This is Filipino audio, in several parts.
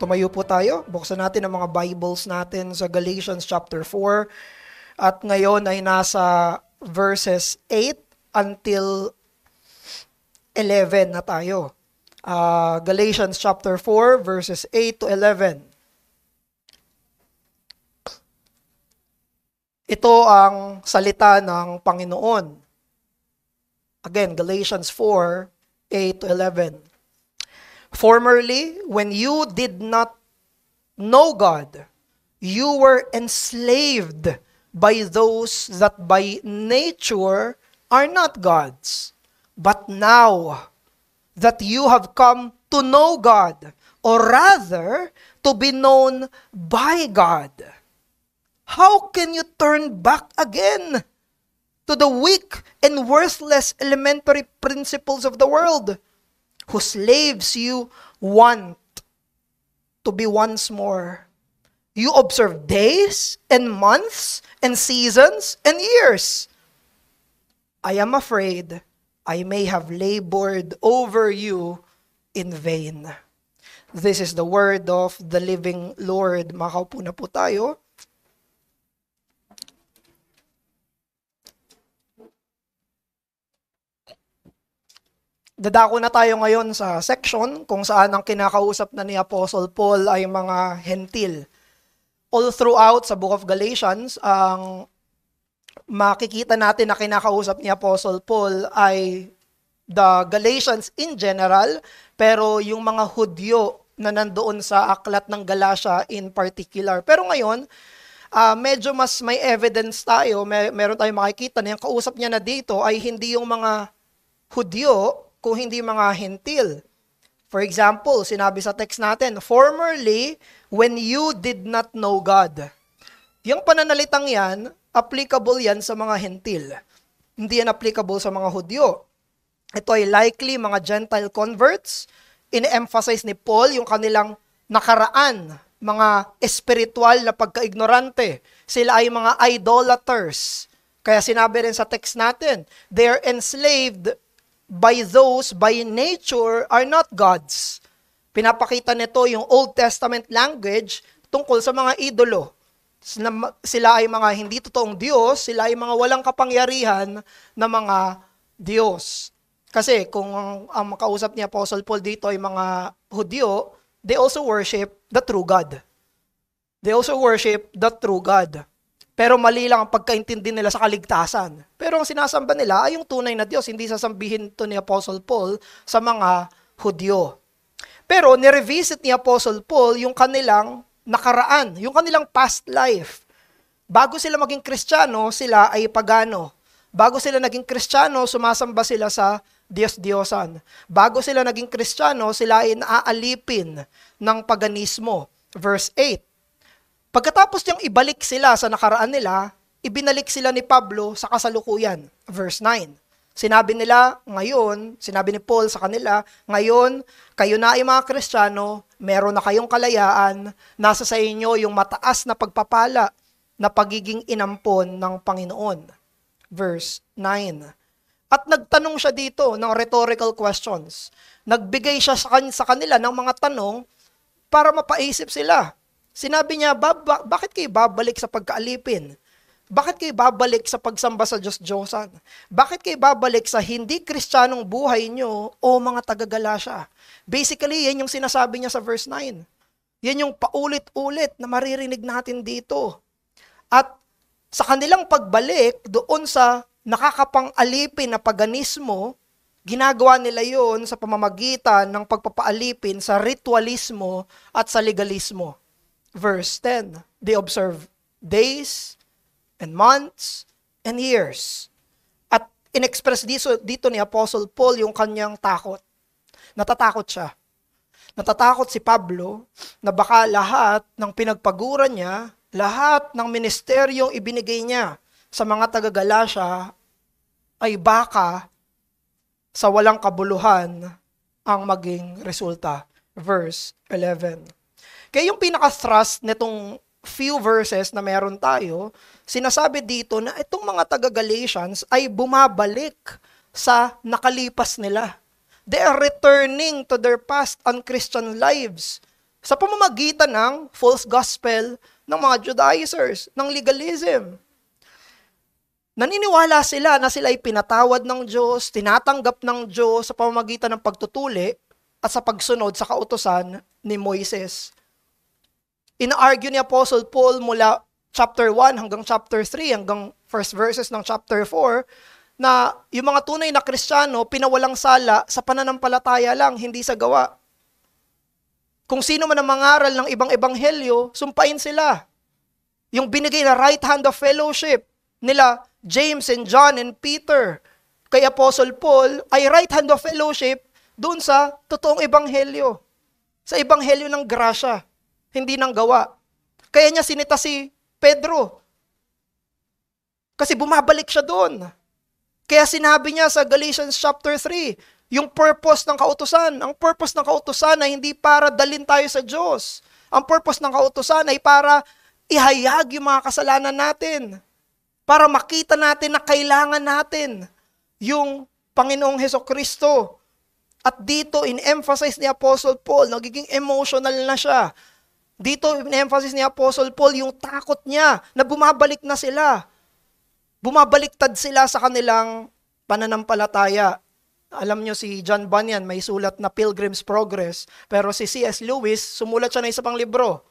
Tumayo po tayo, buksan natin ang mga Bibles natin sa Galatians chapter 4 at ngayon ay nasa verses 8 until 11 na tayo. Galatians chapter 4 verses 8 to 11. Ito ang salita ng Panginoon. Again, Galatians 4, 8 to 11. Formerly, when you did not know God, you were enslaved by those that by nature are not gods. But now that you have come to know God, or rather, to be known by God, how can you turn back again to the weak and worthless elementary principles of the world, whose slaves you want to be once more? You observe days and months and seasons and years. I am afraid I may have labored over you in vain. This is the word of the living Lord. Makaupo na po tayo. Dadako na tayo ngayon sa section kung saan ang kinakausap na ni Apostle Paul ay mga hentil. All throughout sa Book of Galatians, ang makikita natin na kinakausap ni Apostle Paul ay the Galatians in general, pero yung mga Hudyo na nandoon sa aklat ng Galatia in particular. Pero ngayon, medyo mas may evidence tayo, meron tayong makikita na yung kausap niya na dito ay hindi yung mga Hudyo, kung hindi mga hentil. For example, sinabi sa text natin, formerly, when you did not know God. Yung pananalitang yan, applicable yan sa mga hentil. Hindi yan applicable sa mga Hudyo. Ito ay likely mga Gentile converts. Ine-emphasize ni Paul yung kanilang nakaraan, mga espiritual na pagka-ignorante. Sila ay mga idolaters. Kaya sinabi rin sa text natin, they are enslaved by those by nature are not gods. Pinapakita nito yung Old Testament language tungkol sa mga idolo. Sila ay mga hindi totoong Diyos, sila ay mga walang kapangyarihan na mga Diyos. Kasi kung ang makausap ni Apostle Paul dito ay mga Hudyo, they also worship the true God. They also worship the true God. Pero mali lang ang pagkaintindi nila sa kaligtasan. Pero ang sinasamba nila ay yung tunay na Diyos. Hindi sasambihin ito ni Apostle Paul sa mga Hudyo. Pero nirevisit ni Apostle Paul yung kanilang nakaraan, yung kanilang past life. Bago sila maging Kristiyano, sila ay pagano. Bago sila naging Kristiyano, sumasamba sila sa Diyos-Diyosan. Bago sila naging Kristiyano, sila ay naaalipin ng paganismo. Verse 8. Pagkatapos niyang ibalik sila sa nakaraan nila, ibinalik sila ni Pablo sa kasalukuyan. Verse 9. Sinabi ni Paul sa kanila, ngayon, kayo na ay mga Kristiyano, meron na kayong kalayaan, nasa sa inyo yung mataas na pagpapala na pagiging inampon ng Panginoon. Verse 9. At nagtanong siya dito ng rhetorical questions. Nagbigay siya sa kanila ng mga tanong para mapaisip sila. Sinabi niya, bakit kayo babalik sa pagkaalipin? Bakit kayo babalik sa pagsamba sa Diyos-Diyosan? Bakit kayo babalik sa hindi Kristiyanong buhay nyo o mga taga-Galatia? Basically, yan yung sinasabi niya sa verse 9. Yan yung paulit-ulit na maririnig natin dito. At sa kanilang pagbalik doon sa nakakapang-alipin na paganismo, ginagawa nila yon sa pamamagitan ng pagpapaalipin sa ritualismo at sa legalismo. Verse 10, they observe days and months and years. At in-express dito ni Apostle Paul yung kanyang takot. Natatakot siya. Natatakot si Pablo na baka lahat ng pinagpaguran niya, lahat ng ministeryong ibinigay niya sa mga taga-Galatia ay baka sa walang kabuluhan ang maging resulta. Verse 11. Kaya yung pinaka-thrust nitong few verses na meron tayo, sinasabi dito na itong mga taga-Galatians ay bumabalik sa nakalipas nila. They are returning to their past unchristian lives. Sa pamamagitan ng false gospel ng mga Judaizers, ng legalism. Naniniwala sila na sila ay pinatawad ng Diyos, tinatanggap ng Diyos sa pamamagitan ng pagtutuli at sa pagsunod sa kautusan ni Moises. Ina-argue ni Apostle Paul mula chapter 1 hanggang chapter 3 hanggang first verses ng chapter 4 na yung mga tunay na Kristiyano pinawalang sala sa pananampalataya lang, hindi sa gawa. Kung sino man ang mangaral ng ibang ebanghelyo, sumpain sila. Yung binigay na right hand of fellowship nila James and John and Peter kay Apostle Paul ay right hand of fellowship doon sa totoong ebanghelyo. Sa ebanghelyo ng grasya, hindi ng gawa. Kaya niya sinita si Pedro. Kasi bumabalik siya doon. Kaya sinabi niya sa Galatians chapter 3, yung purpose ng kautusan. Ang purpose ng kautusan ay hindi para dalhin tayo sa Diyos. Ang purpose ng kautusan ay para ihayag yung mga kasalanan natin. Para makita natin na kailangan natin yung Panginoong Hesukristo. At dito, in-emphasize ni Apostle Paul, nagiging emotional na siya. Dito, in-emphasize ni Apostle Paul, yung takot niya na bumabalik na sila. Bumabaliktad sila sa kanilang pananampalataya. Alam nyo, si John Bunyan may sulat na Pilgrim's Progress, pero si C.S. Lewis, sumulat siya na isa pang libro,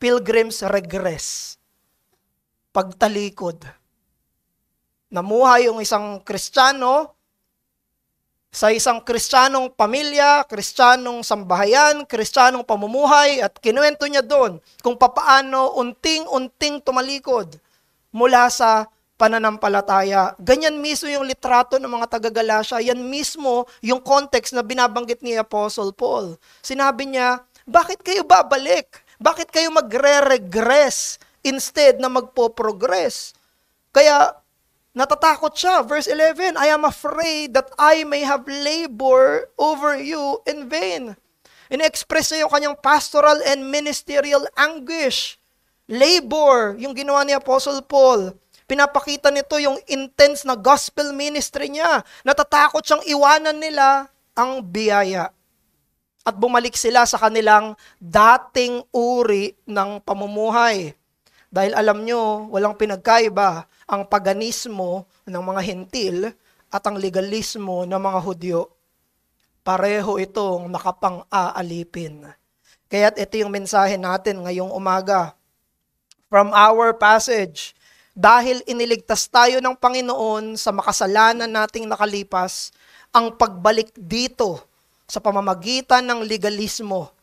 Pilgrim's Regress. Pagtalikod. Namuhay yung isang Kristiyano sa isang Kristiyanong pamilya, Kristiyanong sambahayan, Kristiyanong pamumuhay, at kinuwento niya doon kung papaano unting-unting tumalikod mula sa pananampalataya. Ganyan mismo yung litrato ng mga taga-Galacia. Yan mismo yung context na binabanggit ni Apostle Paul. Sinabi niya, bakit kayo babalik? Bakit kayo magre-regress instead na magpo-progress? Kaya natatakot siya. Verse 11, I am afraid that I may have labor over you in vain. In-express niya yung kanyang pastoral and ministerial anguish. Labor, yung ginawa ni Apostle Paul. Pinapakita nito yung intense na gospel ministry niya. Natatakot siyang iwanan nila ang biyaya. At bumalik sila sa kanilang dating uri ng pamumuhay. Dahil alam nyo, walang pinagkaiba ang paganismo ng mga Hentil at ang legalismo ng mga Hudyo. Pareho itong nakapang-aalipin. Kaya't ito yung mensahe natin ngayong umaga. From our passage, dahil iniligtas tayo ng Panginoon sa makasalanan nating nakalipas, ang pagbalik dito sa pamamagitan ng legalismo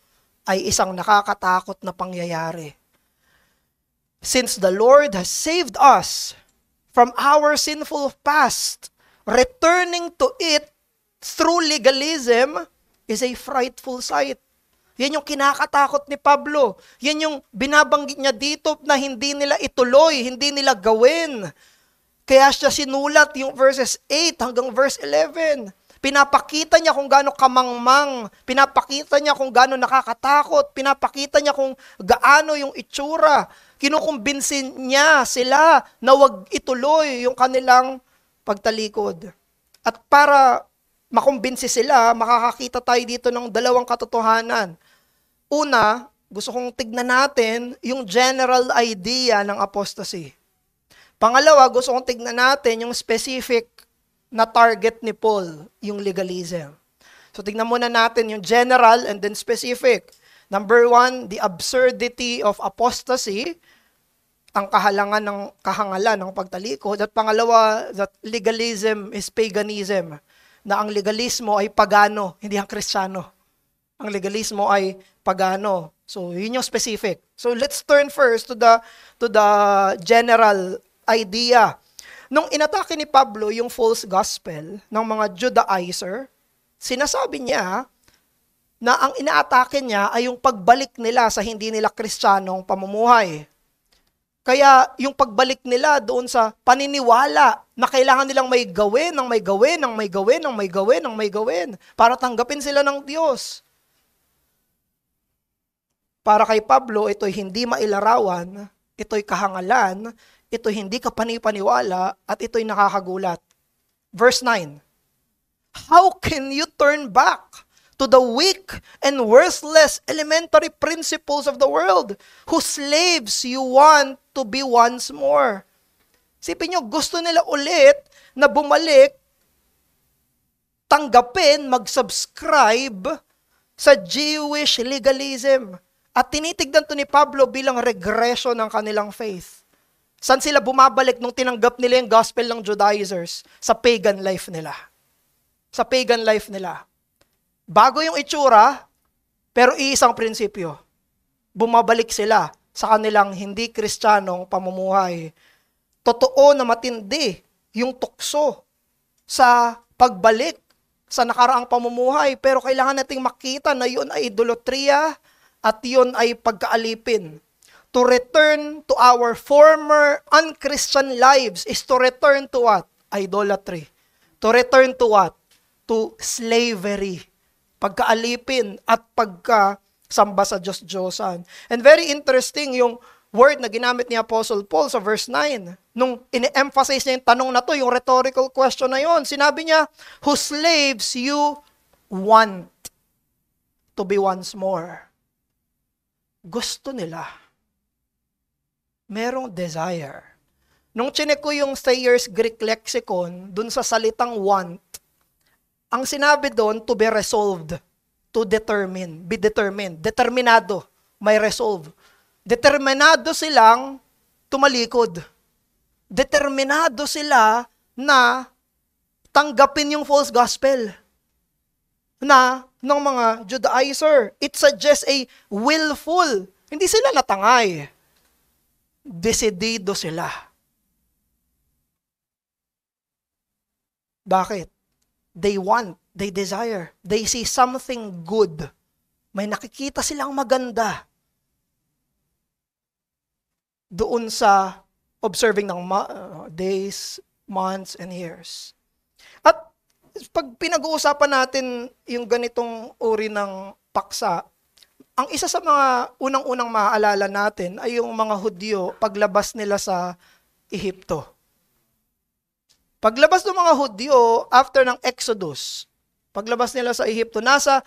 ay isang nakakatakot na pangyayari. Since the Lord has saved us from our sinful past, returning to it through legalism is a frightful sight. Yan yung kinakatakot ni Pablo. Yan yung binabanggit niya dito na hindi nila ituloy, hindi nila gawin. Kaya siya sinulat yung verses 8 hanggang verse 11. Pinapakita niya kung gaano kamangmang, pinapakita niya kung gaano nakakatakot, pinapakita niya kung gaano yung itsura. Kinukumbinsin niya sila na wag ituloy yung kanilang pagtalikod. At para makumbinsi sila, makakakita tayo dito ng dalawang katotohanan. Una, gusto kong tignan natin yung general idea ng apostasy. Pangalawa, gusto kong tignan natin yung specific na target ni Paul, yung legalism. So tignan muna natin yung general and then specific. Number 1, the absurdity of apostasy, ang kahangalan ng pagtalikod. At pangalawa, that legalism is paganism, na ang legalismo ay pagano, hindi ang Kristiyano. Ang legalismo ay pagano. So, yun yung specific. So, let's turn first to the general idea. Nung inatake ni Pablo yung false gospel ng mga Judaizer, sinasabi niya na ang inaatake niya ay yung pagbalik nila sa hindi nila Kristiyanong pamumuhay. Kaya yung pagbalik nila doon sa paniniwala na kailangan nilang may gawin, ng may gawin, ng may gawin, ng may gawin, ng may gawin, para tanggapin sila ng Diyos. Para kay Pablo, ito'y hindi mailarawan, ito'y kahangalan, ito'y hindi kapanipaniwala, at ito'y nakakagulat. Verse 9, how can you turn back to the weak and worthless elementary principles of the world, whose slaves you want to be once more. Sipin nyo, gusto nila ulit na bumalik, tanggapin, mag-subscribe sa Jewish legalism. At tinitignan to ni Pablo bilang regression ng kanilang faith. Saan sila bumabalik nung tinanggap nila yung gospel ng Judaizers? Sa pagan life nila. Sa pagan life nila. Bago yung itsura, pero iisang prinsipyo. Bumabalik sila sa kanilang hindi kristyanong pamumuhay. Totoo na matindi yung tukso sa pagbalik sa nakaraang pamumuhay, pero kailangan nating makita na yun ay idolatria at yun ay pagkaalipin. To return to our former unchristian lives is to return to what? Idolatry. To return to what? To slavery. Pagkaalipin at pagkasamba sa Diyos-Diyosan. And very interesting yung word na ginamit ni Apostle Paul sa verse 9. Nung ini-emphasize niya yung tanong na to, yung rhetorical question na yon, sinabi niya, whose slaves you want to be once more. Gusto nila. Merong desire. Nung chinek ko yung Sayers Greek Lexicon, dun sa salitang want, ang sinabi doon, to be resolved, to determine, be determined, determinado, may resolve. Determinado silang tumalikod. Determinado sila na tanggapin yung false gospel na ng mga Judaizer. It suggests a willful. Hindi sila natangay. Desidido sila. Bakit? They want, they desire, they see something good. May nakikita silang maganda doon sa observing ng days, months, and years. At pag pinag-uusapan natin yung ganitong uri ng paksa, ang isa sa mga unang-unang maaalala natin ay yung mga Hudyo paglabas nila sa Ehipto. Paglabas ng mga Hudyo after ng Exodus, paglabas nila sa Ehipto, nasa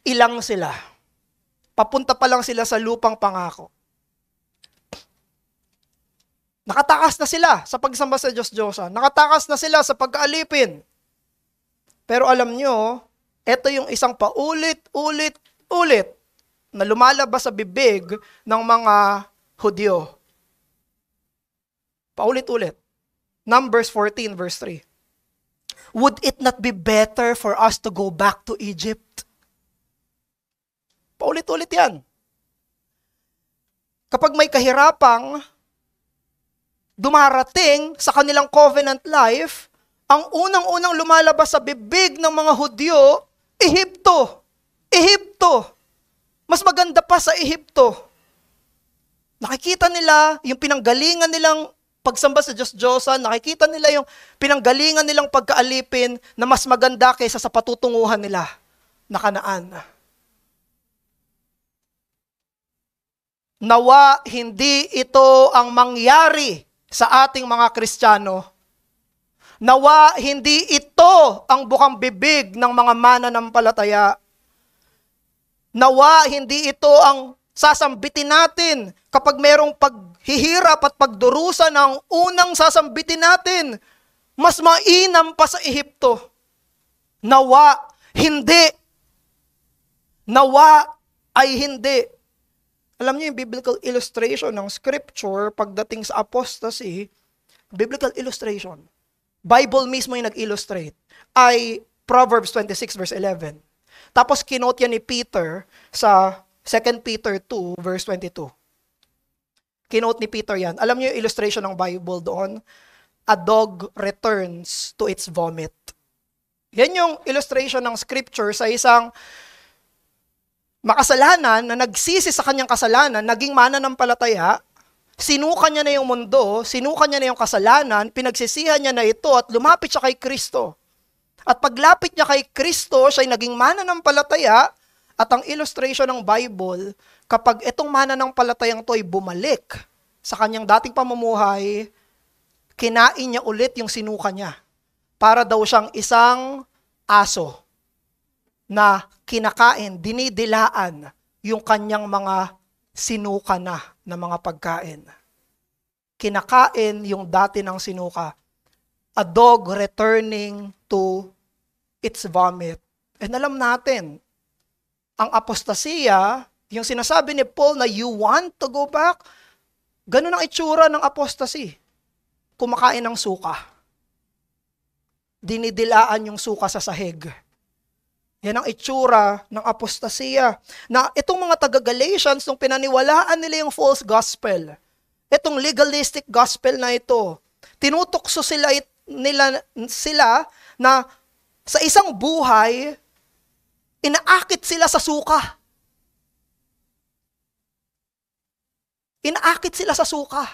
ilang sila. Papunta pa lang sila sa lupang pangako. Nakatakas na sila sa pagsamba sa Diyos-Diyosan. Nakatakas na sila sa pagkaalipin. Pero alam nyo, ito yung isang paulit-ulit na lumalabas sa bibig ng mga Hudyo. Paulit-ulit. Numbers 14 verse 3. Would it not be better for us to go back to Egypt? Paulit-ulit yan. Kapag may kahirapang dumarating sa kanilang covenant life, ang unang-unang lumalabas sa bibig ng mga Hudyo, Ehipto. Ehipto. Mas maganda pa sa Ehipto. Nakikita nila yung pinanggalingan nilang pagsamba sa Diyos-Diyosan, nakikita nila yung pinanggalingan nilang pagkaalipin na mas maganda kaysa sa patutunguhan nila na Kanaan. Nawa hindi ito ang mangyari sa ating mga Kristiyano. Nawa hindi ito ang bukang bibig ng mga mananampalataya. Nawa hindi ito ang sasambitin natin kapag merong paghihirap at pagdurusa ng unang sasambitin natin. Mas mainam pa sa Ehipto. Nawa hindi. Nawa ay hindi. Alam niyo yung biblical illustration ng scripture pagdating sa apostasy, biblical illustration, Bible mismo yung nag-illustrate, ay Proverbs 26 verse 11. Tapos kinote yan ni Peter sa 2 Peter 2 verse 22. Kinote ni Peter yan. Alam niyo yung illustration ng Bible doon? A dog returns to its vomit. Yan yung illustration ng scripture sa isang makasalanan na nagsisi sa kanyang kasalanan, naging mananampalataya, sinukan niya na yung mundo, sinukan niya na yung kasalanan, pinagsisihan niya na ito at lumapit siya kay Kristo. At paglapit niya kay Kristo, siya ay naging mananampalataya at ang illustration ng Bible, kapag itong mananampalatayang to ay bumalik sa kanyang dating pamumuhay, kinain niya ulit yung sinukan niya. para daw siyang isang aso na kinakain, dinidilaan yung kanyang mga sinuka na mga pagkain. Kinakain yung dati ng sinuka. A dog returning to its vomit. And alam natin, ang apostasiya, yung sinasabi ni Paul na you want to go back, ganun ang itsura ng apostasy. Kumakain ng suka. Dinidilaan yung suka sa sahig. Yan ang itsura ng apostasiya. Na itong mga taga-Galatians, nung pinaniwalaan nila yung false gospel, itong legalistic gospel na ito, tinutokso sila na sa isang buhay, inaakit sila sa suka. Inaakit sila sa suka.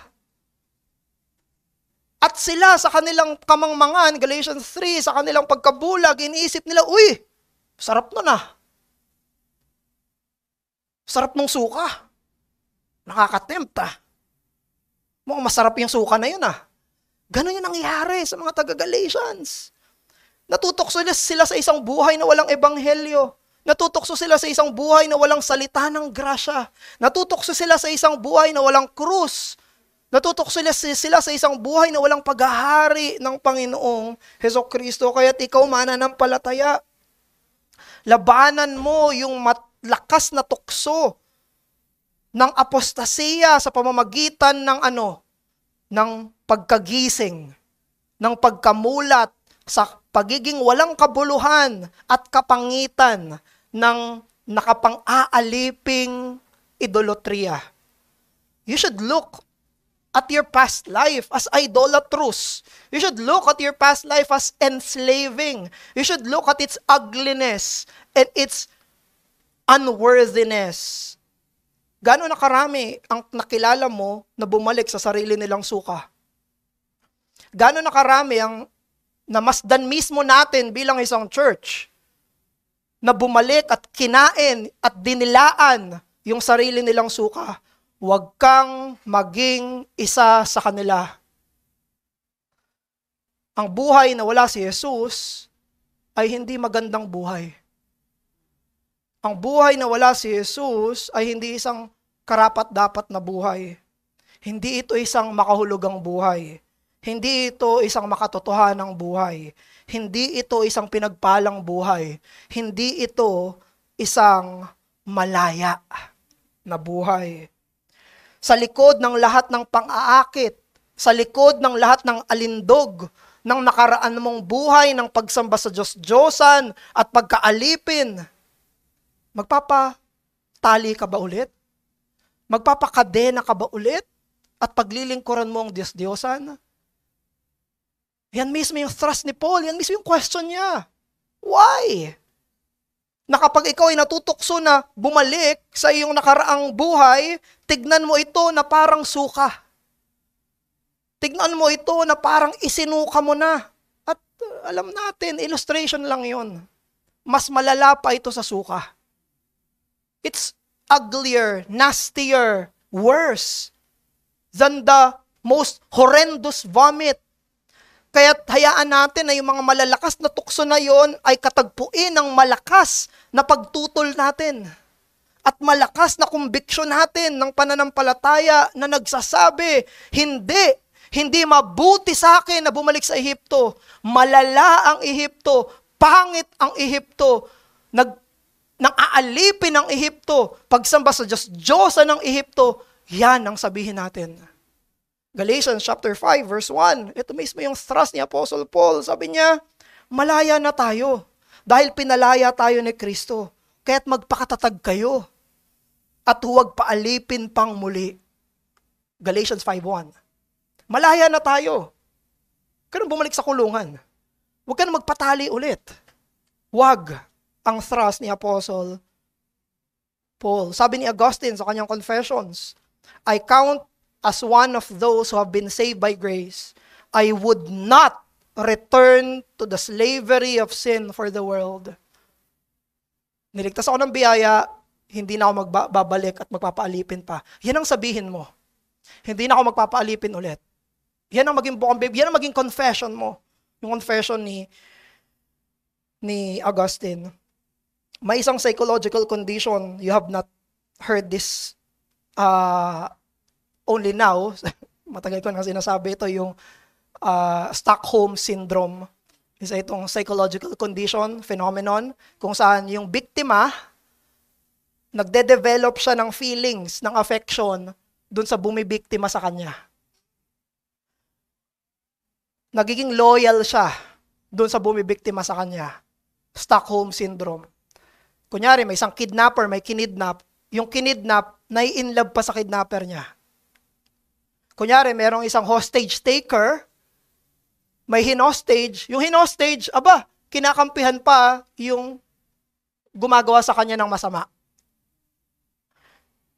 At sila sa kanilang kamangmangan, Galatians 3, sa kanilang pagkabulag, iniisip nila, uy, sarap nun ah. Sarap nung suka. Nakakatempt ah. Mukhang masarap yung suka na yun ah. Ganon yung nangyari sa mga taga-Galatians. Natutokso sila sa isang buhay na walang ebanghelyo. Natutokso sila sa isang buhay na walang salita ng grasya. Natutokso sila sa isang buhay na walang krus. Natutokso sila sa isang buhay na walang paghahari ng Panginoong Hesukristo. Kaya't ikaw mananampalataya, labanan mo yung lakas na tukso ng apostasiya sa pamamagitan ng pagkagising, ng pagkamulat sa pagiging walang kabuluhan at kapangitan ng nakapang-aaliping idolatria. You should look at your past life as idolatrous. You should look at your past life as enslaving. You should look at its ugliness and its unworthiness. Gano'n na karami ang nakilala mo na bumalik sa sarili nilang suka? Gano'n na karami ang namasdan mismo natin bilang isang church na bumalik at kinain at dinilaan yung sarili nilang suka? Huwag kang maging isa sa kanila. Ang buhay na wala si Jesus ay hindi magandang buhay. Ang buhay na wala si Jesus ay hindi isang karapat-dapat na buhay. Hindi ito isang makahulugang buhay. Hindi ito isang makatotohanang buhay. Hindi ito isang pinagpalang buhay. Hindi ito isang malaya na buhay. Sa likod ng lahat ng pang-aakit, sa likod ng lahat ng alindog, ng nakaraan mong buhay, ng pagsamba sa Diyos-Diyosan at pagkaalipin, magpapatali ka ba ulit? Magpapakadena ka ba ulit? At paglilingkuran mo ang Diyos-Diyosan? Yan mismo yung thrust ni Paul, yan mismo yung question niya. Why? Na kapag ikaw ay natutokso na bumalik sa iyong nakaraang buhay, tignan mo ito na parang suka. Tignan mo ito na parang isinuka mo na. At alam natin, illustration lang yon. Mas malala pa ito sa suka. It's uglier, nastier, worse than the most horrendous vomit. Kaya't hayaan natin na yung mga malalakas na tukso na yon ay katagpuin ng malakas na pagtutol natin. At malakas na kumbiksyon natin ng pananampalataya na nagsasabi, hindi mabuti sa akin na bumalik sa Ehipto. Malala ang Ehipto, pangit ang Ehipto, nang aalipin ng Ehipto, pagsamba sa Diyos-Diyosa ng Ehipto, yan ang sabihin natin. Galatians chapter 5 verse 1, ito mismo yung thrust ni Apostle Paul. Sabi niya, malaya na tayo dahil pinalaya tayo ni Kristo. Kaya't magpakatatag kayo at huwag paalipin pang muli. Galatians 5:1. Malaya na tayo. Huwag ka nang bumalik sa kulungan. Huwag ka nang magpatali ulit. Huwag ang thrust ni Apostle Paul. Sabi ni Augustine sa kanyang Confessions, I count as one of those who have been saved by grace. I would not return to the slavery of sin for the world. Niligtas ako ng biyaya, hindi na ako magbabalik at magpapaalipin pa. Yan ang sabihin mo. Hindi na ako magpapaalipin ulit. Yan ang maging bukang baby, yan ang maging confession mo. yung confession ni Augustine. May isang psychological condition, you have not heard this only now. Matagal ko na sinasabi ito, yung Stockholm Syndrome. Isa itong psychological condition, phenomenon, kung saan yung biktima, nagde-develop siya ng feelings, ng affection, dun sa bumibiktima sa kanya. Nagiging loyal siya dun sa bumibiktima sa kanya. Stockholm Syndrome. Kunyari, may isang kidnapper, may kinidnap. Yung kinidnap, nai-inlove pa sa kidnapper niya. Kunyari, merong isang hostage taker, may hinostage. Yung hinostage, kinakampihan pa yung gumagawa sa kanya ng masama.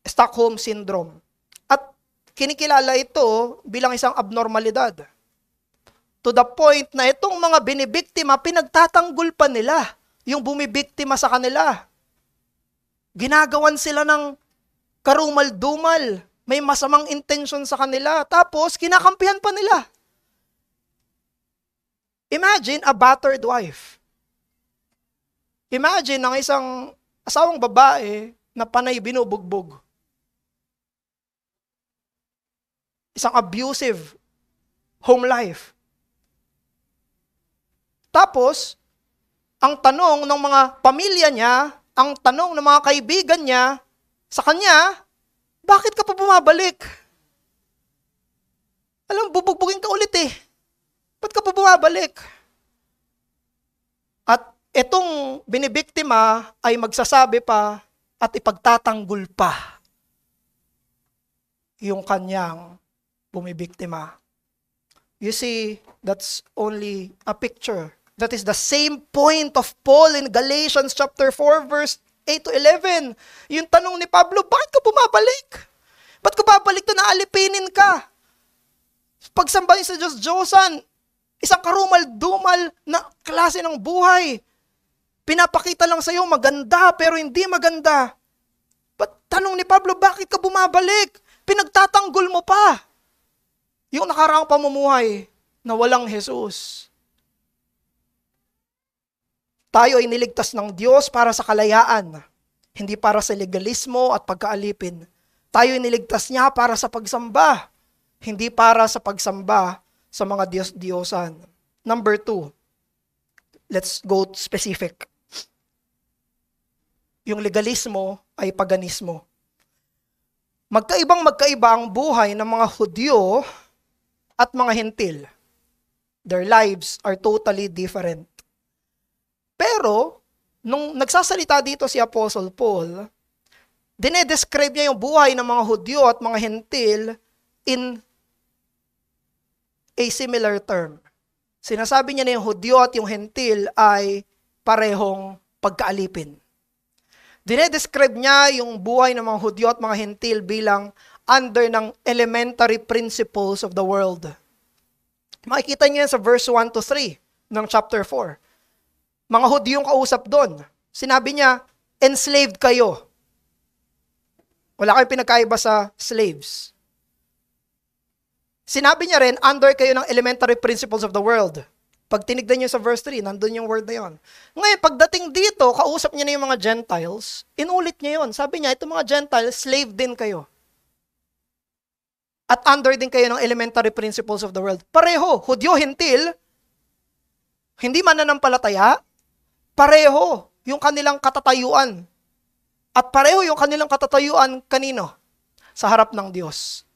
Stockholm Syndrome. At kinikilala ito bilang isang abnormalidad. To the point na itong mga binibiktima, pinagtatanggol pa nila yung bumibiktima sa kanila. Ginagawan sila ng karumal-dumal. May masamang intention sa kanila. Tapos, kinakampihan pa nila. Imagine a battered wife. Imagine ang isang asawang babae na panay binubugbog. Isang abusive home life. Tapos, ang tanong ng mga pamilya niya, ang tanong ng mga kaibigan niya sa kanya, bakit ka pa bumabalik? Alam, bubugbugin ka ulit eh. Ba't ka pa bumabalik? At itong binibiktima ay magsasabi pa at ipagtatanggol pa yung kanyang bumibiktima. You see, that's only a picture. That is the same point of Paul in Galatians chapter 4 verse 8 to 11. Yung tanong ni Pablo, bakit ka bumabalik? Ba't ka babalik to na alipinin ka? Pagsambahin sa Diyos-Diyosan, isang karumal-dumal na klase ng buhay. Pinapakita lang sa'yo maganda pero hindi maganda. But tanong ni Pablo, bakit ka bumabalik? Pinagtatanggol mo pa yung nakaraang pamumuhay na walang Jesus. Tayo ay niligtas ng Diyos para sa kalayaan, hindi para sa legalismo at pagkaalipin. Tayo ay niligtas niya para sa pagsamba, hindi para sa pagsamba sa mga Diyos-Diyosan. Number 2, let's go specific. Yung legalismo ay paganismo. Magkaibang-magkaiba ang buhay ng mga Hudyo at mga Hentil. Their lives are totally different. Pero, nung nagsasalita dito si Apostle Paul, dinedescribe niya yung buhay ng mga Hudyo at mga Hentil in a similar term. Sinasabi niya na yung Hudyo at yung Hentil ay parehong pagkaalipin. Dinedescribe niya yung buhay ng mga Hudyo at mga Hentil bilang under ng elementary principles of the world. Makikita niyo yan sa verse 1 to 3 ng chapter 4. Mga Hudyo yung kausap doon. Sinabi niya, enslaved kayo. Wala kayong pinagkaiba sa slaves. Sinabi niya rin, under kayo ng elementary principles of the world. Pag tinignan niyo sa verse 3, nandun yung word na yun. Ngayon, pagdating dito, kausap niya na yung mga Gentiles, inulit niya yun. Sabi niya, itong mga Gentiles, slave din kayo. At under din kayo ng elementary principles of the world. Pareho, Hudyo, Hentil, hindi mananampalataya, pareho yung kanilang katatayuan. At pareho yung kanilang katatayuan kanino? Sa harap ng Diyos.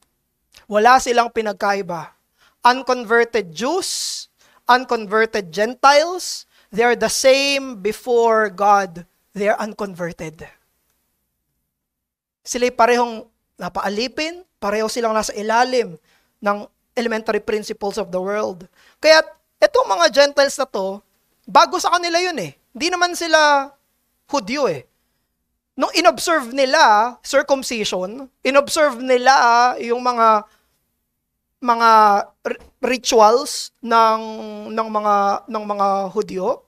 Wala silang pinagkaiba. Unconverted Jews, unconverted Gentiles, they are the same before God. They are unconverted. Sila'y parehong napaalipin, pareho silang nasa ilalim ng elementary principles of the world. Kaya etong mga Gentiles na to, bago sa kanila yun eh. Hindi naman sila Hudyo eh. Nung inobserve nila circumcision, inobserve nila yung mga rituals ng mga Hudyo,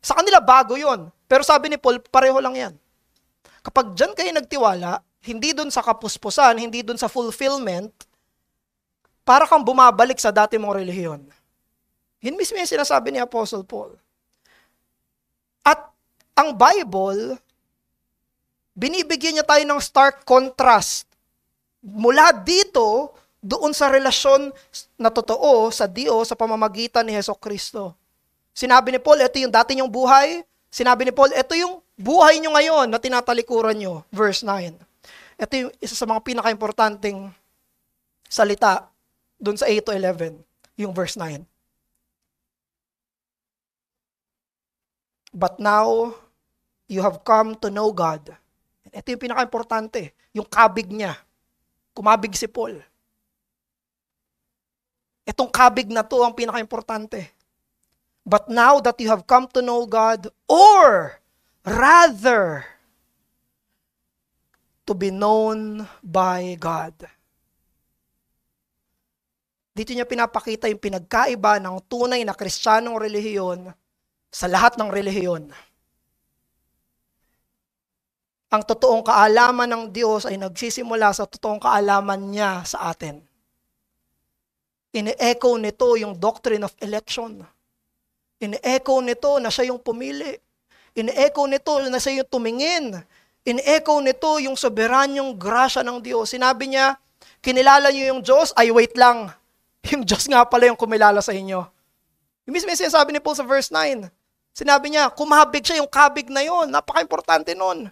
sa kanila bago yon. Pero sabi ni Paul, pareho lang yan. Kapag dyan kayo nagtiwala, hindi dun sa kapuspusan, hindi dun sa fulfillment, para kang bumabalik sa dati mong relihiyon. Yun mismo yung sinasabi ni Apostle Paul. At ang Bible, binibigyan niya tayo ng stark contrast mula dito doon sa relasyon na totoo sa Diyos sa pamamagitan ni Hesukristo. Sinabi ni Paul, ito yung dati niyong buhay. Sinabi ni Paul, ito yung buhay niyo ngayon na tinatalikuran niyo. Verse 9. Ito yung isa sa mga pinaka-importanting salita doon sa 8 to 11. Yung verse 9. But now, you have come to know God. Ito yung pinaka-importante. Yung kabig niya. Kumabig si Paul. Itong kabig na to ang pinaka-importante. But now that you have come to know God, or rather, to be known by God. Dito niya pinapakita yung pinagkaiba ng tunay na Kristiyanong relihiyon sa lahat ng relihiyon. Ang totoong kaalaman ng Diyos ay nagsisimula sa totoong kaalaman niya sa atin. Ine-echo nito yung doctrine of election. Ine-echo nito na siya yung pumili. Ine-echo nito na siya yung tumingin. Ine-echo nito yung soberanyong grasya ng Diyos. Sinabi niya, kinilala niyo yung Diyos? Ay, wait lang. Yung Diyos nga pala yung kumilala sa inyo. Yung mismo yung sinasabi ni Paul sa verse 9. Sinabi niya, kumabig siya yung kabig na yun. Napaka-importante nun.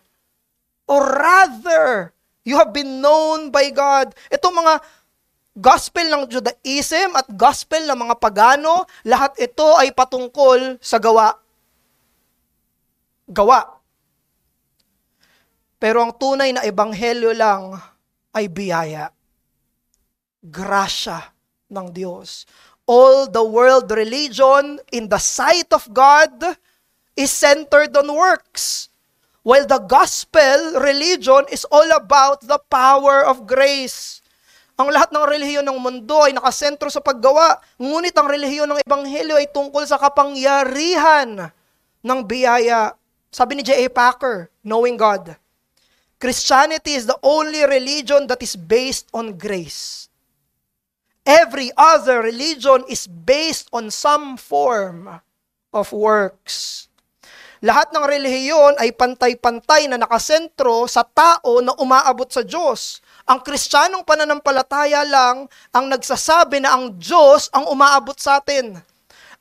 Or rather, you have been known by God. Itong mga gospel ng Judaism at gospel ng mga pagano, lahat ito ay patungkol sa gawa. Gawa. Pero ang tunay na ebanghelyo lang ay biyaya. Grasya ng Diyos. All the world religion in the sight of God is centered on works. While the gospel religion is all about the power of grace. Ang lahat ng relihiyon ng mundo ay nakasentro sa paggawa, ngunit ang relihiyon ng ebanghelyo ay tungkol sa kapangyarihan ng biyaya. Sabi ni J.A. Packer, Knowing God, Christianity is the only religion that is based on grace. Every other religion is based on some form of works. Lahat ng relihiyon ay pantay-pantay na nakasentro sa tao na umaabot sa Diyos. Ang Kristiyanong pananampalataya lang ang nagsasabi na ang Diyos ang umaabot sa atin.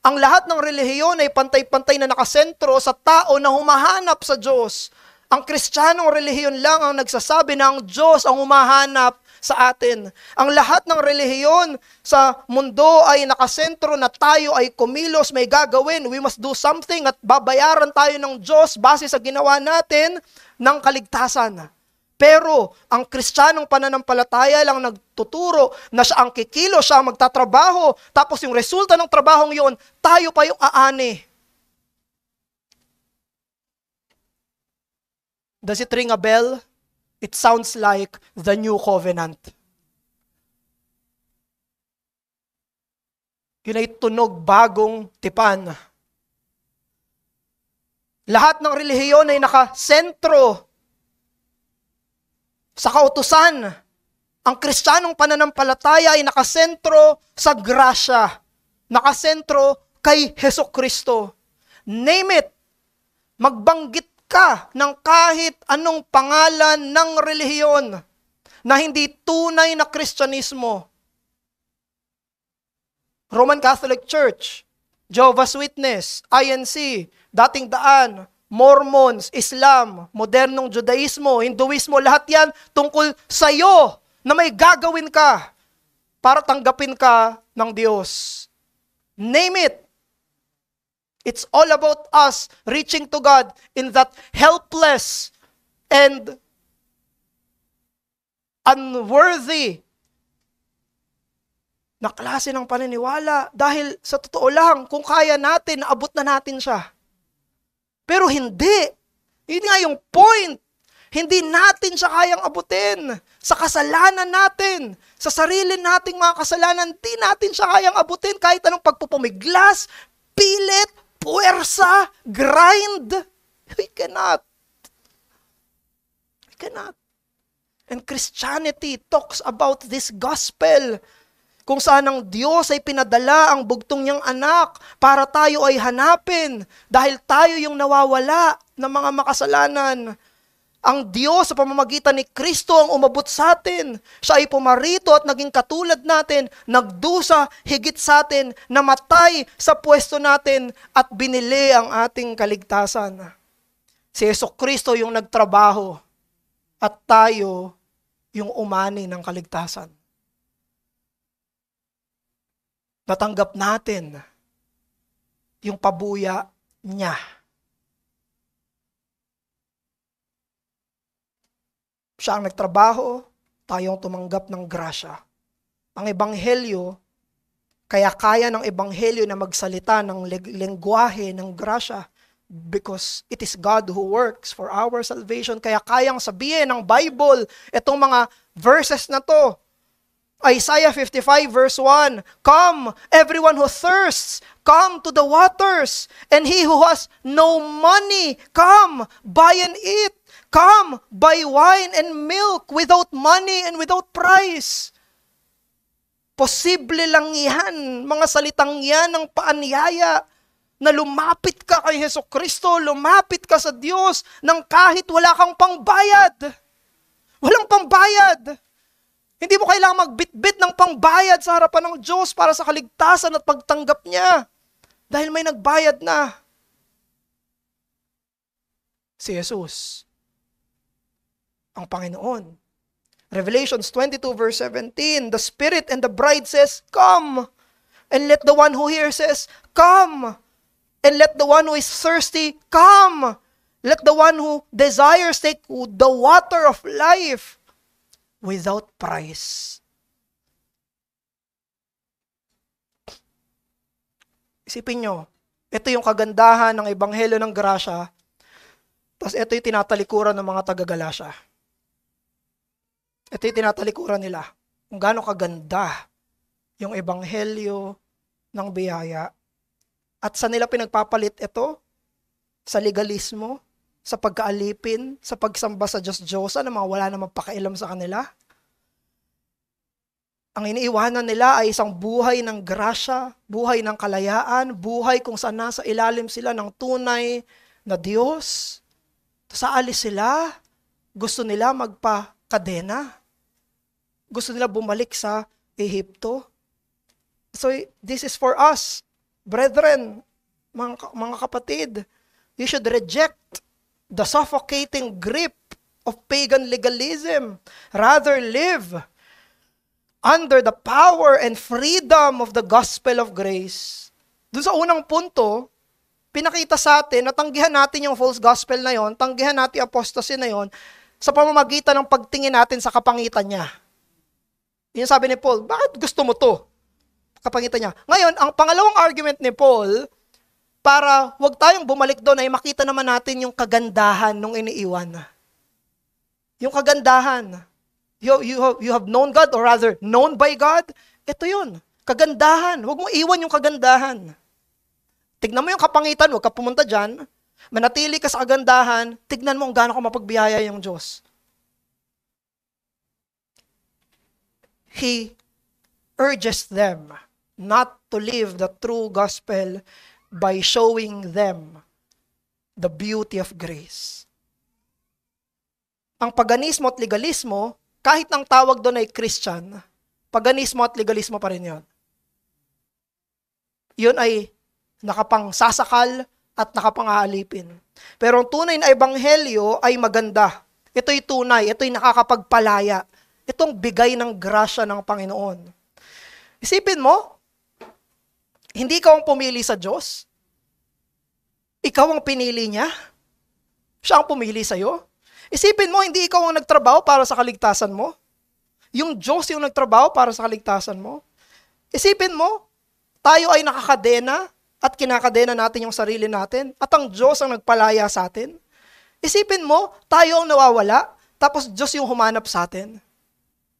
Ang lahat ng relihiyon ay pantay-pantay na nakasentro sa tao na humahanap sa Diyos. Ang Kristiyanong relihiyon lang ang nagsasabi na ang Diyos ang humahanap sa atin. Ang lahat ng relihiyon sa mundo ay nakasentro na tayo ay kumilos, may gagawin, we must do something at babayaran tayo ng Diyos base sa ginawa natin ng kaligtasan. Pero ang Kristiyanong pananampalataya lang nagtuturo na siya ang kikilos, siya ang magtatrabaho, tapos yung resulta ng trabahong yon, tayo pa yung aani. Does it ring a bell? It sounds like the new covenant. Yun ay tunog bagong tipan. Lahat ng relihiyon ay nakasentro sa kautusan. Ang Kristiyanong pananampalataya ay nakasentro sa grasya. Nakasentro kay Hesukristo. Name it. Magbanggit ka ng kahit anong pangalan ng relihiyon na hindi tunay na Kristyanismo. Roman Catholic Church, Jehovah's Witness, INC, Dating Daan, Mormons, Islam, modernong Judaismo, Hinduismo, lahat yan tungkol sa iyo na may gagawin ka para tanggapin ka ng Diyos. Name it. It's all about us reaching to God in that helpless and unworthy na klase ng paniniwala. Dahil sa totoo lang, kung kaya natin, naabot na natin siya. Pero hindi. Yun nga yung point. Hindi natin siya kayang abutin. Sa kasalanan natin, sa sarili nating mga kasalanan, hindi natin siya kayang abutin kahit anong pagpupumiglas, pilit, puwersa, grind. We cannot. We cannot. And Christianity talks about this gospel. kung saan ang Diyos ay pinadala ang bugtong niyang anak para tayo ay hanapin dahil tayo yung nawawala ng mga makasalanan. Ang Diyos sa pamamagitan ni Kristo ang umabot sa atin. Siya ay pumarito at naging katulad natin, nagdusa higit sa atin, namatay sa pwesto natin at binili ang ating kaligtasan. Si Jesucristo yung nagtrabaho at tayo yung umani ng kaligtasan. Natanggap natin yung pabuya niya. Siya ang nagtrabaho, tayong tumanggap ng grasya. Ang ebanghelyo, kaya kaya ng ebanghelyo na magsalita ng lengguwahe ng grasya because it is God who works for our salvation. Kaya kayang sabihin ng Bible, itong mga verses na to, Isaiah 55 verse 1, "Come, everyone who thirsts, come to the waters, and he who has no money, come, buy and eat. Come, buy wine and milk without money and without price." Posible lang yan, mga salitang yan ng paanyaya, na lumapit ka kay Jesucristo, lumapit ka sa Diyos, nang kahit wala kang pangbayad. Walang pangbayad. Hindi mo kailangang magbitbit ng pangbayad sa harapan ng Diyos para sa kaligtasan at pagtanggap niya. Dahil may nagbayad na. Si Jesus, ang Panginoon. Revelations 22 verse 17, the Spirit and the bride says, "Come." And let the one who hears says, "Come." And let the one who is thirsty, come. Let the one who desires take the water of life without price. Isipin nyo, ito yung kagandahan ng ebanghelyo ng grasya, tapos ito yung tinatalikuran ng mga taga-Galasya. Ito yung tinatalikuran nila, kung gaano kaganda yung ebanghelyo ng biyaya. At sa nila pinagpapalit ito? Sa legalismo, sa pagkaalipin, sa pagsamba sa Diyos-Diyosa na mga wala namang pakialam sa kanila. Ang iniiwanan nila ay isang buhay ng grasya, buhay ng kalayaan, buhay kung saan nasa ilalim sila ng tunay na Diyos. Sa alis sila, gusto nila magpa-kadena. Gusto nila bumalik sa Ehipto. So this is for us, brethren, mga kapatid. You should reject the suffocating grip of pagan legalism. Rather live under the power and freedom of the gospel of grace. Doon sa unang punto, pinakita sa atin na tanggihan natin yung false gospel na yon, tanggihan natin apostasy na yon, sa pamamagitan ng pagtingin natin sa kapangitan niya. Yun sabi ni Paul, bakit gusto mo to? Kapangitan niya. Ngayon, ang pangalawang argument ni Paul, para wag tayong bumalik doon ay makita naman natin yung kagandahan nung iniiwan. Yung kagandahan. You have known God, or rather, known by God. Ito yun. Kagandahan. Huwag mong iwan yung kagandahan. Tignan mo yung kapangitan, huwag ka pumunta dyan. Manatili ka sa kagandahan, tignan mo kung gaano ka mapagbiyaya yung Diyos. He urges them not to live the true gospel by showing them the beauty of grace. Ang paganismo at legalismo, kahit ang tawag doon ay Christian, paganismo at legalismo pa rin yun. Yun ay nakapangsasakal at nakapangaalipin. Pero ang tunay na ebanghelyo ay maganda. Ito'y tunay, ito'y nakakapagpalaya. Itong bigay ng grasya ng Panginoon. Isipin mo, hindi ikaw ang pumili sa Diyos. Ikaw ang pinili niya. Siya ang pumili sa'yo. Isipin mo, hindi ikaw ang nagtrabaho para sa kaligtasan mo. Yung Diyos yung nagtrabaho para sa kaligtasan mo. Isipin mo, tayo ay nakakadena at kinakadena natin yung sarili natin at ang Diyos ang nagpalaya sa atin. Isipin mo, tayo ang nawawala tapos Diyos yung humanap sa atin.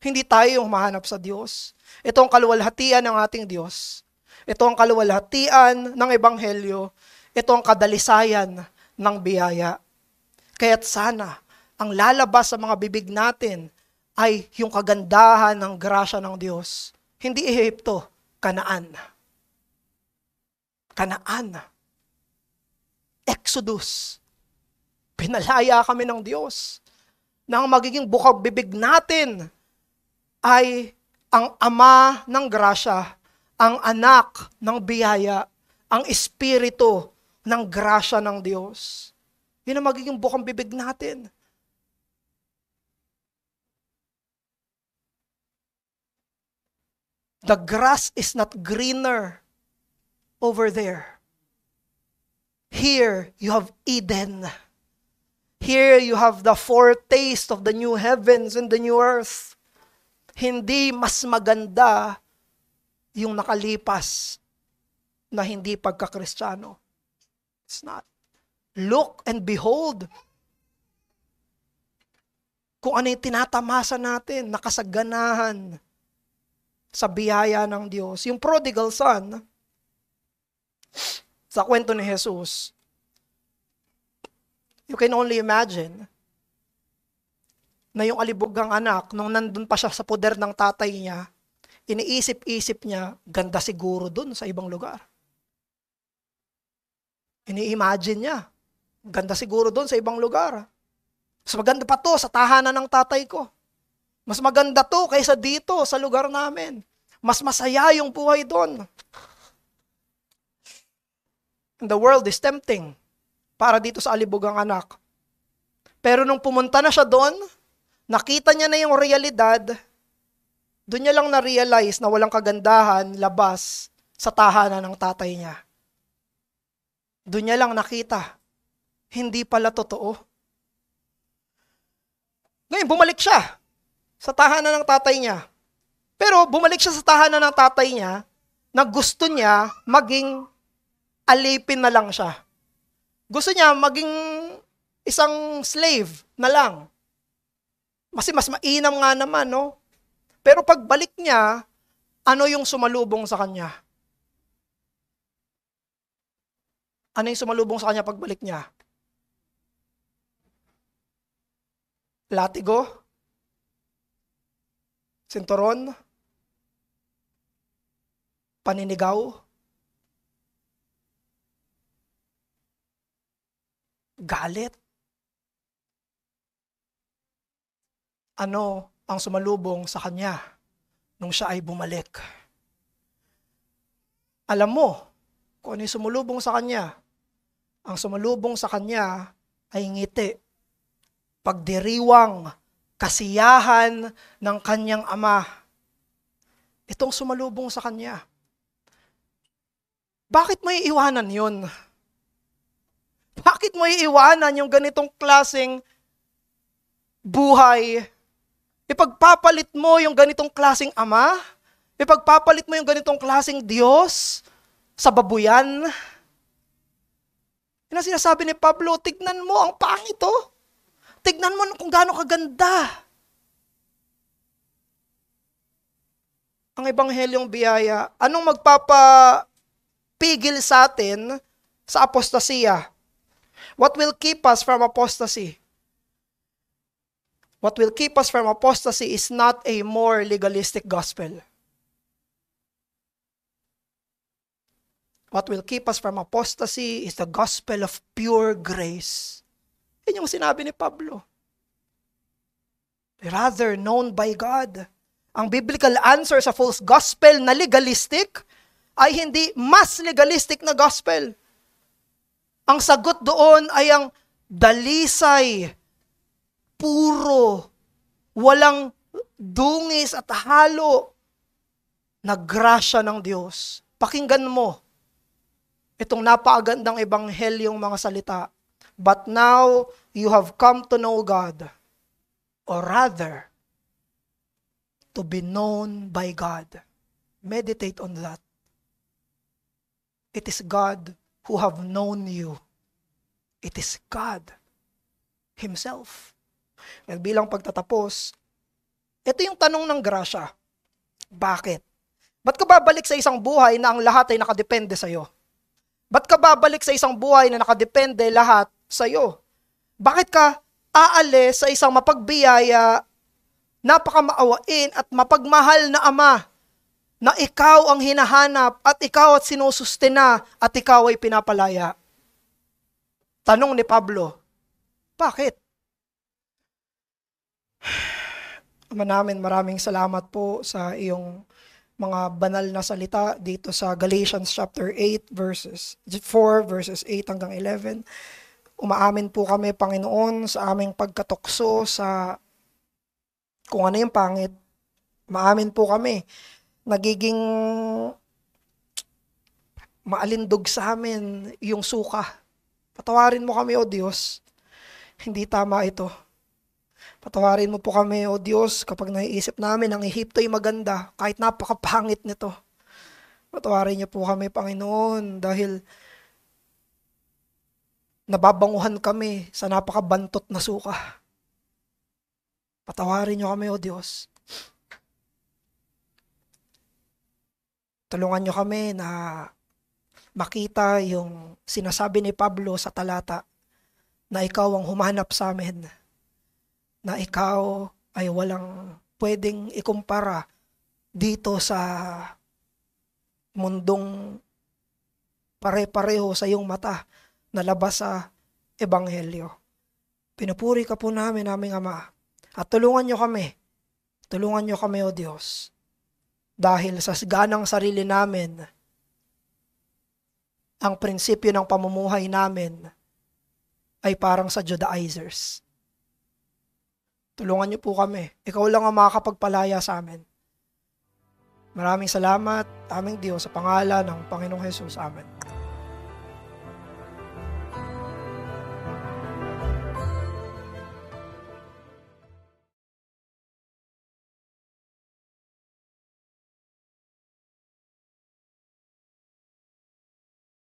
Hindi tayo yung humahanap sa Diyos. Ito ang kaluwalhatian ng ating Diyos. Ito ang kaluwalhatian ng ebanghelyo. Ito ang kadalisayan ng biyaya. Kaya't sana, ang lalabas sa mga bibig natin ay yung kagandahan ng grasya ng Diyos. Hindi Ehipto, Kanaan. Kanaan. Exodus. Pinalaya kami ng Diyos na ang magiging bukang bibig natin ay ang Ama ng grasya, ang Anak ng biyaya, ang Espiritu ng grasya ng Diyos. Yun ang magiging bukang bibig natin. The grass is not greener over there. Here, you have Eden. Here, you have the foretaste of the new heavens and the new earth. Hindi mas maganda yung nakalipas na hindi pagkakristyano. It's not. Look and behold kung ano yung tinatamasa natin, nakasaganahan sa biyaya ng Diyos. Yung prodigal son, sa kwento ni Jesus, you can only imagine na yung alibugang anak, nung nandun pa siya sa poder ng tatay niya, iniisip-isip niya, ganda siguro dun sa ibang lugar. Ini-imagine niya, ganda siguro dun sa ibang lugar. Mas maganda pa to sa tahanan ng tatay ko. Mas maganda to kaysa dito sa lugar namin. Mas masaya yung buhay doon. The world is tempting para dito sa alibugang anak. Pero nung pumunta na siya doon, nakita niya na yung realidad, doon niya lang na-realize na walang kagandahan labas sa tahanan ng tatay niya. Doon niya lang nakita, hindi pala totoo. Ngayon, bumalik siya sa tahanan ng tatay niya. Pero bumalik siya sa tahanan ng tatay niya na gusto niya maging alipin na lang siya. Gusto niya maging isang slave na lang. Kasi mas mainam nga naman, no? Pero pagbalik niya, ano yung sumalubong sa kanya? Ano yung sumalubong sa kanya pagbalik niya? Latigo? Sinturon? Paninigaw? Galit? Ano ang sumalubong sa kanya nung siya ay bumalik? Alam mo kung ano yung sumalubong sa kanya. Ang sumalubong sa kanya ay ngiti, pagdiriwang, kasiyahan ng kanyang ama. Itong sumalubong sa kanya. Bakit mo iiwanan yun? Bakit mo iiwanan yung ganitong klaseng buhay? Ipagpapalit mo yung ganitong klaseng ama? Ipagpapalit mo yung ganitong klaseng Diyos sa babuyan? Yan ang sinasabi ni Pablo, tignan mo ang pangit oh. Tignan mo kung gaano kaganda. Ang ebanghelyong biyaya, anong magpapapigil sa atin sa apostasiya? What will keep us from apostasy? What will keep us from apostasy is not a more legalistic gospel. What will keep us from apostasy is the gospel of pure grace. Yan yung sinabi ni Pablo. Rather known by God. Ang biblical answer sa false gospel na legalistic ay hindi mas legalistic na gospel. Ang sagot doon ay ang dalisay, puro, walang dungis at halo na grasya ng Diyos. Pakinggan mo itong napakagandang ebanghelyong mga salita. But now you have come to know God, or rather, to be known by God. Meditate on that. It is God who have known you. It is God Himself. Bilang pagtatapos, ito yung tanong ng grasya. Bakit? Ba't ka babalik sa isang buhay na ang lahat ay nakadepende sa'yo? Ba't ka babalik sa isang buhay na nakadepende lahat sa'yo? Bakit ka aalis sa isang mapagbiyaya, napakamaawain at mapagmahal na ama na ikaw ang hinahanap at ikaw at sinusustena at ikaw ay pinapalaya. Tanong ni Pablo, bakit? Ama namin, maraming salamat po sa iyong mga banal na salita dito sa Galatians chapter 8 verses 4 verses 8 hanggang 11. Umaamin po kami, Panginoon, sa aming pagkatukso sa kung ano yung pangit. Umaamin po kami, nagiging maalindog sa amin yung suka. Patawarin mo kami, O Diyos. Hindi tama ito. Patawarin mo po kami, O Diyos, kapag naiisip namin ang Ehipto ay maganda, kahit napakapangit nito. Patawarin niyo po kami, Panginoon, dahil nababanguhan kami sa napakabantot na suka. Patawarin niyo kami, O Diyos. Tulungan niyo kami na makita yung sinasabi ni Pablo sa talata na ikaw ang humanap sa amin, na ikaw ay walang pwedeng ikumpara dito sa mundong pare-pareho sa iyong mata na labas sa Ebanghelyo. Pinupuri ka po namin, aming Ama, at tulungan niyo kami, O Diyos, dahil sa ganang sarili namin, ang prinsipyo ng pamumuhay namin ay parang sa Judaizers. Tulungan niyo po kami. Ikaw lang ang makakapagpalaya sa amin. Maraming salamat, aming Diyos, sa pangalan ng Panginoong Hesus. Amen.